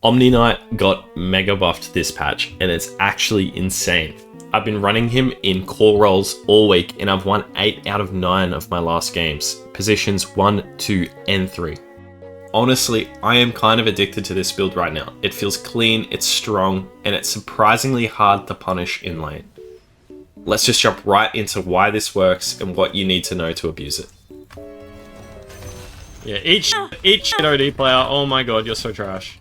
Omni Knight got mega buffed this patch, and it's actually insane. I've been running him in core roles all week, and I've won 8 out of 9 of my last games, positions 1, 2, and 3. Honestly, I am kind of addicted to this build right now. It feels clean, it's strong, and it's surprisingly hard to punish in lane. Let's just jump right into why this works and what you need to know to abuse it. Yeah, each OD player, oh my god, you're so trash.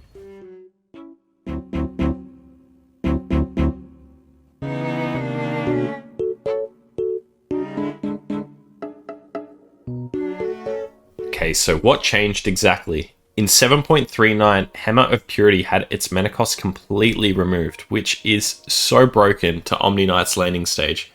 Okay, so what changed exactly? In 7.39, Hammer of Purity had its mana cost completely removed, which is so broken to Omni Knight's laning stage.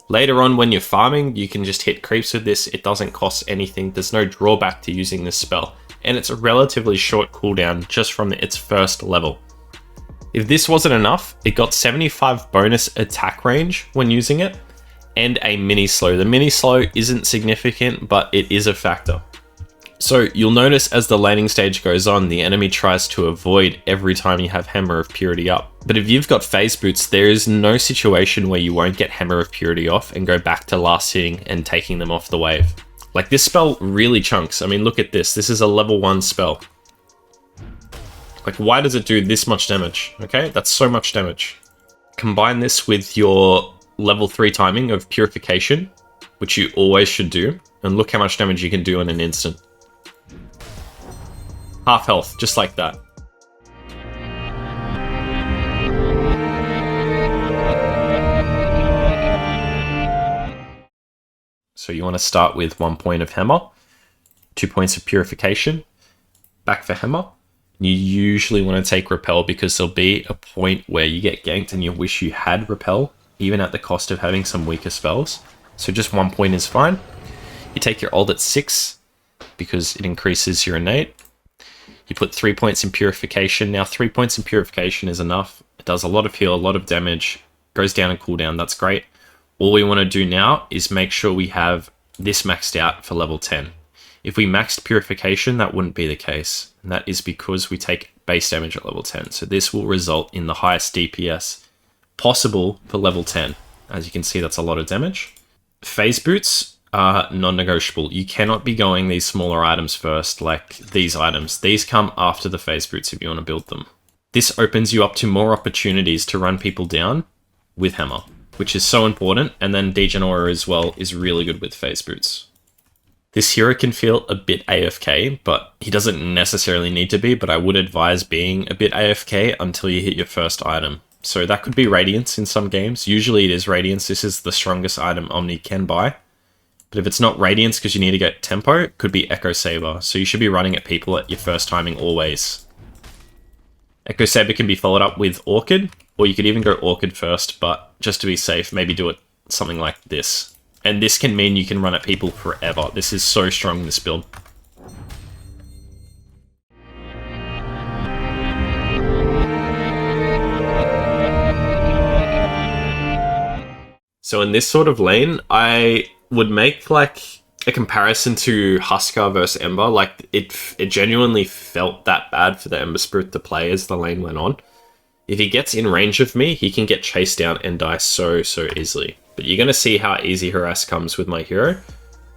Later on, when you're farming, you can just hit creeps with this. It doesn't cost anything. There's no drawback to using this spell, and it's a relatively short cooldown just from its first level. If this wasn't enough, it got 75 bonus attack range when using it, and a mini slow. The mini slow isn't significant, but it is a factor. So you'll notice as the laning stage goes on, the enemy tries to avoid every time you have Hammer of Purity up. But if you've got phase boots, there is no situation where you won't get Hammer of Purity off and go back to last hitting and taking them off the wave. Like, this spell really chunks. I mean, look at this. This is a level 1 spell. Like, why does it do this much damage? Okay, that's so much damage. Combine this with your level 3 timing of Purification, which you always should do, and look how much damage you can do in an instant. Half health, just like that. So you want to start with 1 point of Hammer, 2 points of Purification, back for Hammer. You usually want to take Repel because there'll be a point where you get ganked and you wish you had Repel, even at the cost of having some weaker spells. So just 1 point is fine. You take your ult at 6 because it increases your innate. You put 3 points in Purification. Now 3 points in Purification is enough. It does a lot of heal, a lot of damage, goes down in cooldown, that's great. All we want to do now is make sure we have this maxed out for level 10. If we maxed Purification, that wouldn't be the case. And that is because we take base damage at level 10. So this will result in the highest DPS possible for level 10. As you can see, that's a lot of damage. Phase boots are non-negotiable. You cannot be going these smaller items first, like these items. These come after the phase boots if you want to build them. This opens you up to more opportunities to run people down with Hammer, which is so important, and then Degen Aura as well is really good with phase boots. This hero can feel a bit AFK, but he doesn't necessarily need to be, but I would advise being a bit AFK until you hit your first item. So that could be Radiance in some games. Usually it is Radiance. This is the strongest item Omni can buy. But if it's not Radiance because you need to get tempo, it could be Echo Saber. So you should be running at people at your first timing always. Echo Saber can be followed up with Orchid, or you could even go Orchid first, but just to be safe, maybe do it something like this. And this can mean you can run at people forever. This is so strong, this build. So in this sort of lane, I would make like a comparison to Huskar versus Ember. Like it genuinely felt that bad for the Ember Spirit to play as the lane went on. If he gets in range of me, he can get chased down and die so easily. But you're going to see how easy harass comes with my hero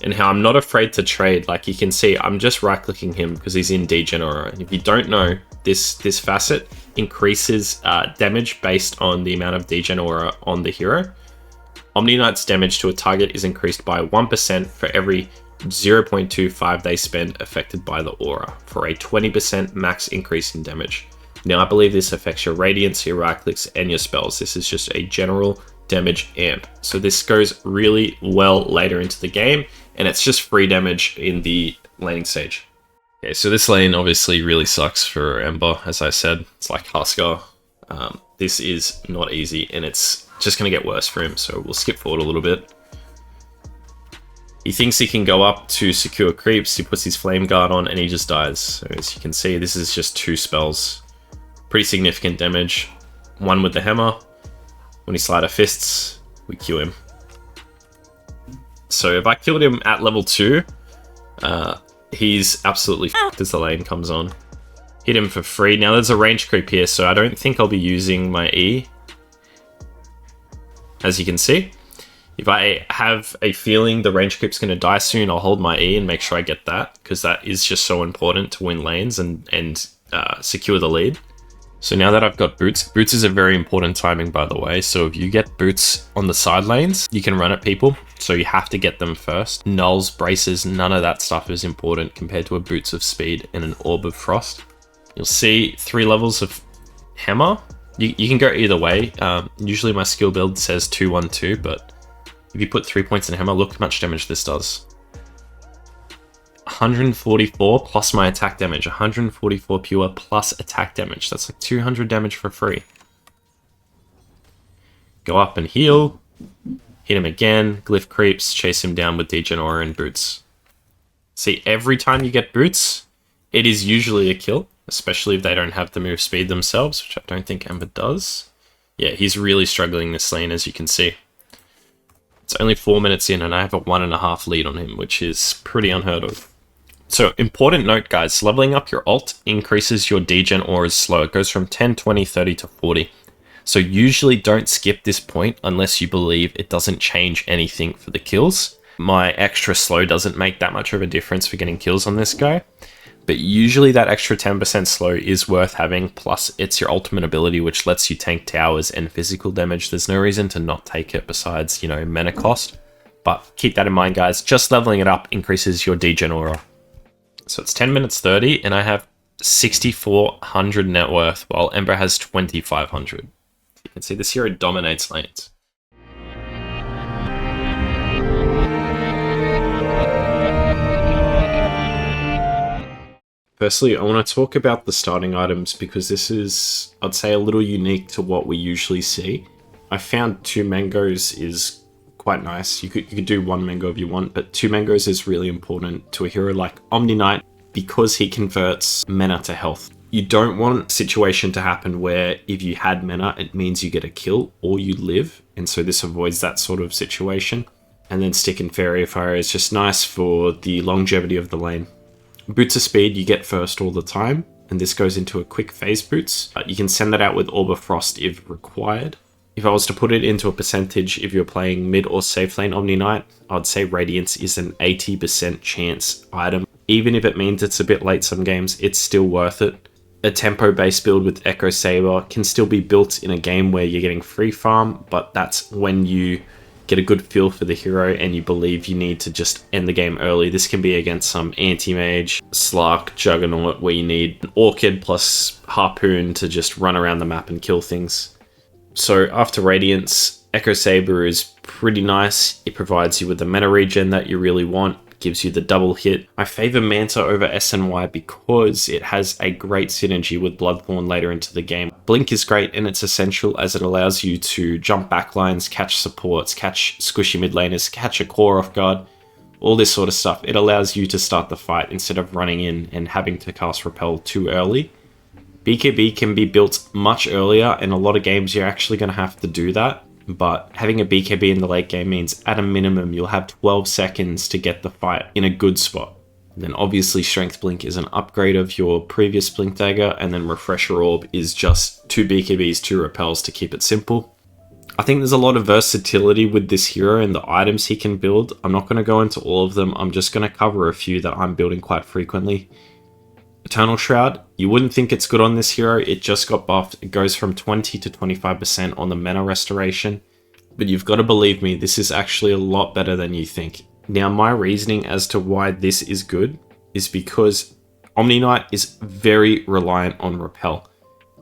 and how I'm not afraid to trade. Like you can see, I'm just right clicking him because he's in Degen Aura. And if you don't know, this facet increases damage based on the amount of Degen Aura on the hero. Omni Knight's damage to a target is increased by 1% for every 0.25 they spend affected by the aura, for a 20% max increase in damage. Now, I believe this affects your Radiance, your right clicks, and your spells. This is just a general damage amp. So this goes really well later into the game, and it's just free damage in the laning stage. Okay, so this lane obviously really sucks for Ember, as I said. It's like Huskar. This is not easy, and it's just going to get worse for him, so we'll skip forward a little bit. He thinks he can go up to secure creeps, he puts his Flame Guard on, and he just dies. So as you can see, this is just 2 spells. Pretty significant damage. One with the hammer. When he Sleight of Fists, we kill him. So if I killed him at level 2, he's absolutely fucked as the lane comes on. hit him for free. Now there's a range creep here, so I don't think I'll be using my E. As you can see, if I have a feeling the range creep's going to die soon, I'll hold my E and make sure I get that, because that is just so important to win lanes and secure the lead. So now that I've got boots, boots is a very important timing, by the way. So if you get boots on the side lanes, you can run at people. So you have to get them first. Nulls, braces, none of that stuff is important compared to a boots of speed and an orb of frost. You'll see 3 levels of hammer. You can go either way. Usually my skill build says 2-1-2, but if you put 3 points in hammer, look how much damage this does. 144 plus my attack damage. 144 pure plus attack damage. That's like 200 damage for free. Go up and heal. Hit him again. Glyph creeps. Chase him down with Diedrich and boots. See, every time you get boots, it is usually a kill. Especially if they don't have the move speed themselves, which I don't think Ember does. Yeah, he's really struggling this lane, as you can see. It's only 4 minutes in and I have a 1.5 lead on him, which is pretty unheard of. So, important note, guys, leveling up your ult increases your degen auras slow. It goes from 10, 20, 30 to 40. So usually don't skip this point unless you believe it doesn't change anything for the kills. My extra slow doesn't make that much of a difference for getting kills on this guy. But usually that extra 10% slow is worth having, plus it's your ultimate ability, which lets you tank towers and physical damage. There's no reason to not take it besides, you know, mana cost. But keep that in mind, guys. Just leveling it up increases your degen aura. So it's 10 minutes 30, and I have 6,400 net worth, while Ember has 2,500. You can see this hero dominates lanes. Firstly, I want to talk about the starting items because this is, I'd say, a little unique to what we usually see. I found 2 mangoes is quite nice. You could do 1 mango if you want, but 2 mangoes is really important to a hero like Omni Knight because he converts mana to health. You don't want a situation to happen where if you had mana, it means you get a kill or you live, and so this avoids that sort of situation. And then Stick and Fairy Fire is just nice for the longevity of the lane. Boots of Speed you get first all the time, and this goes into a quick phase boots. You can send that out with Orb of Frost if required. If I was to put it into a percentage, if you're playing mid or safe lane Omni Knight, I'd say Radiance is an 80% chance item. Even if it means it's a bit late some games, it's still worth it. A tempo-based build with Echo Saber can still be built in a game where you're getting free farm, but that's when you get a good feel for the hero and you believe you need to just end the game early. This can be against some anti-mage, Slark, Juggernaut, where you need an Orchid plus Harpoon to just run around the map and kill things. So after Radiance, Echo Saber is pretty nice. It provides you with the mana regen that you really want, gives you the double hit. I favor Manta over SNY because it has a great synergy with Bloodthorn later into the game. Blink is great and it's essential as it allows you to jump backlines, catch supports, catch squishy mid laners, catch a core off guard, all this sort of stuff. It allows you to start the fight instead of running in and having to cast Repel too early. BKB can be built much earlier, and a lot of games you're actually going to have to do that. But having a BKB in the late game means at a minimum you'll have 12 seconds to get the fight in a good spot. And then obviously Strength Blink is an upgrade of your previous Blink Dagger, and then Refresher Orb is just 2 BKBs, 2 repels to keep it simple. I think there's a lot of versatility with this hero and the items he can build. I'm not going to go into all of them, I'm just going to cover a few that I'm building quite frequently. Eternal Shroud, you wouldn't think it's good on this hero, it just got buffed. It goes from 20 to 25% on the mana restoration, but you've got to believe me, this is actually a lot better than you think. Now my reasoning as to why this is good is because Omni Knight is very reliant on Repel,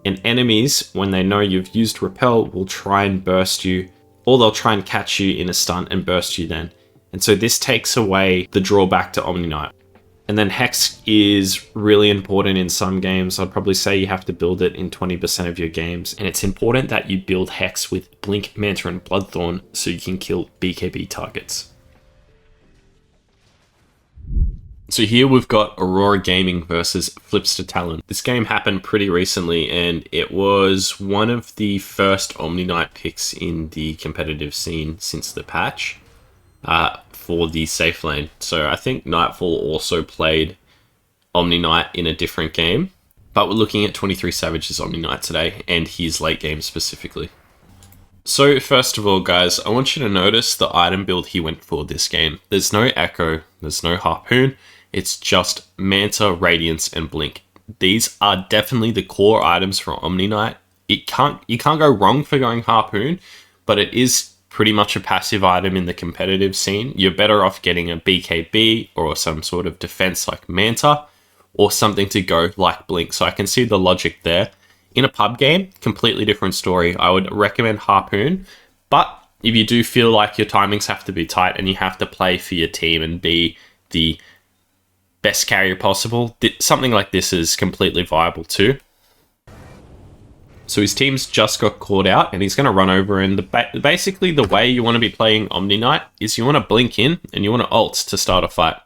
and enemies, when they know you've used Repel, will try and burst you, or they'll try and catch you in a stun and burst you then. And so this takes away the drawback to Omni Knight. And then Hex is really important in some games. I'd probably say you have to build it in 20% of your games. And it's important that you build Hex with Blink, Manta, and Bloodthorn so you can kill BKB targets. So here we've got Aurora Gaming versus Flipster Talon. This game happened pretty recently and it was one of the first Omni Knight picks in the competitive scene since the patch. For the safe lane. So I think Nightfall also played Omni Knight in a different game, but we're looking at 23 Savage's Omni Knight today, and his late game specifically. So first of all, guys, I want you to notice the item build he went for this game. There's no Echo, there's no Harpoon, it's just Manta, Radiance, and Blink. These are definitely the core items for Omni Knight. You can't go wrong for going Harpoon, but it is pretty much a passive item in the competitive scene. You're better off getting a BKB or some sort of defense like Manta, or something to go like Blink. So I can see the logic there. In a pub game, completely different story. I would recommend Harpoon, but if you do feel like your timings have to be tight and you have to play for your team and be the best carrier possible, something like this is completely viable too. So his team's just got caught out and he's going to run over, and basically the way you want to be playing Omni Knight is you want to blink in and you want to ult to start a fight.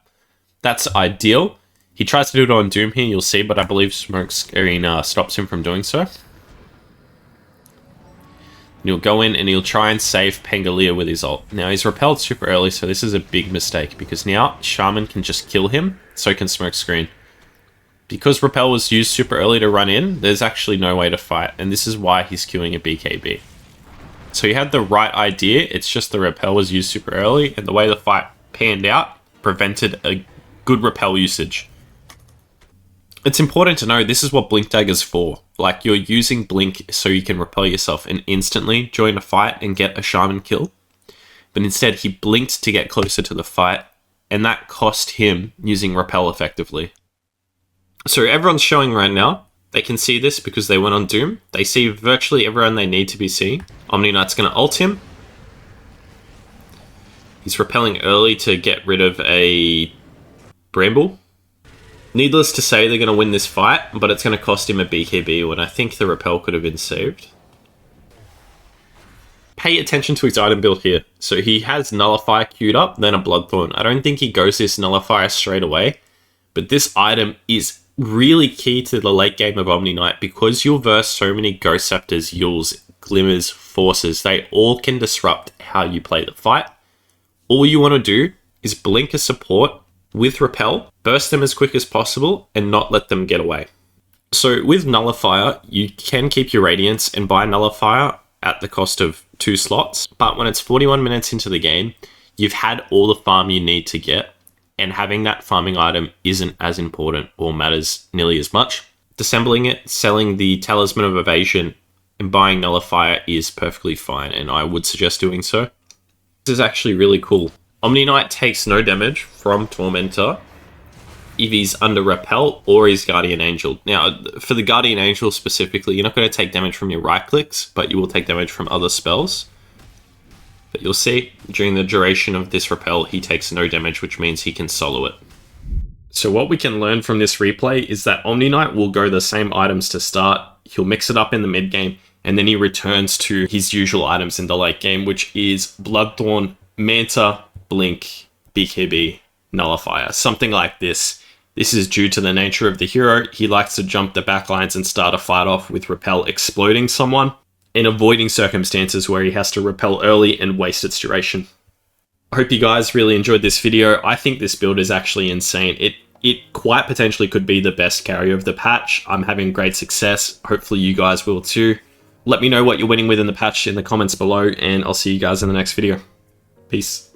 That's ideal. He tries to do it on Doom here, you'll see, but I believe Smoke Screen stops him from doing so. And he'll go in and he'll try and save Pangolier with his ult. Now, he's repelled super early, so this is a big mistake, because now Shaman can just kill him, so can Smoke Screen. Because Repel was used super early to run in, there's actually no way to fight, and this is why he's queuing a BKB. So he had the right idea, it's just the Repel was used super early, and the way the fight panned out prevented a good Repel usage. It's important to know this is what Blink Dagger's for. Like, you're using Blink so you can repel yourself and instantly join a fight and get a Shaman kill. But instead, he blinked to get closer to the fight, and that cost him using Repel effectively. So everyone's showing right now. They can see this because they went on Doom. They see virtually everyone they need to be seeing. Omni Knight's going to ult him. He's repelling early to get rid of a Bramble. Needless to say, they're going to win this fight, but it's going to cost him a BKB when I think the Repel could have been saved. Pay attention to his item build here. So he has Nullifier queued up, then a Bloodthorn. I don't think he goes this Nullifier straight away, but this item is really key to the late game of Omni Knight, because you'll verse so many Ghost Scepters, Yules, Glimmers, Forces. They all can disrupt how you play the fight. All you want to do is blink a support with Repel, burst them as quick as possible, and not let them get away. So with Nullifier, you can keep your Radiance and buy Nullifier at the cost of 2 slots, but when it's 41 minutes into the game, you've had all the farm you need to get, and having that farming item isn't as important or matters nearly as much. Disassembling it, selling the Talisman of Evasion, and buying Nullifier is perfectly fine, and I would suggest doing so. This is actually really cool. Omni Knight takes no damage from Tormentor if he's under Repel or his Guardian Angel. Now, for the Guardian Angel specifically, you're not going to take damage from your right clicks, but you will take damage from other spells. But you'll see, during the duration of this Repel, he takes no damage, which means he can solo it. So what we can learn from this replay is that Omni Knight will go the same items to start, he'll mix it up in the mid game, and then he returns to his usual items in the late game, which is Bloodthorn, Manta, Blink, BKB, Nullifier, something like this. This is due to the nature of the hero. He likes to jump the backlines and start a fight off with Repel exploding someone, and avoiding circumstances where he has to repel early and waste its duration. I hope you guys really enjoyed this video. I think this build is actually insane. It quite potentially could be the best carrier of the patch. I'm having great success. Hopefully you guys will too. Let me know what you're winning with in the patch in the comments below, and I'll see you guys in the next video. Peace.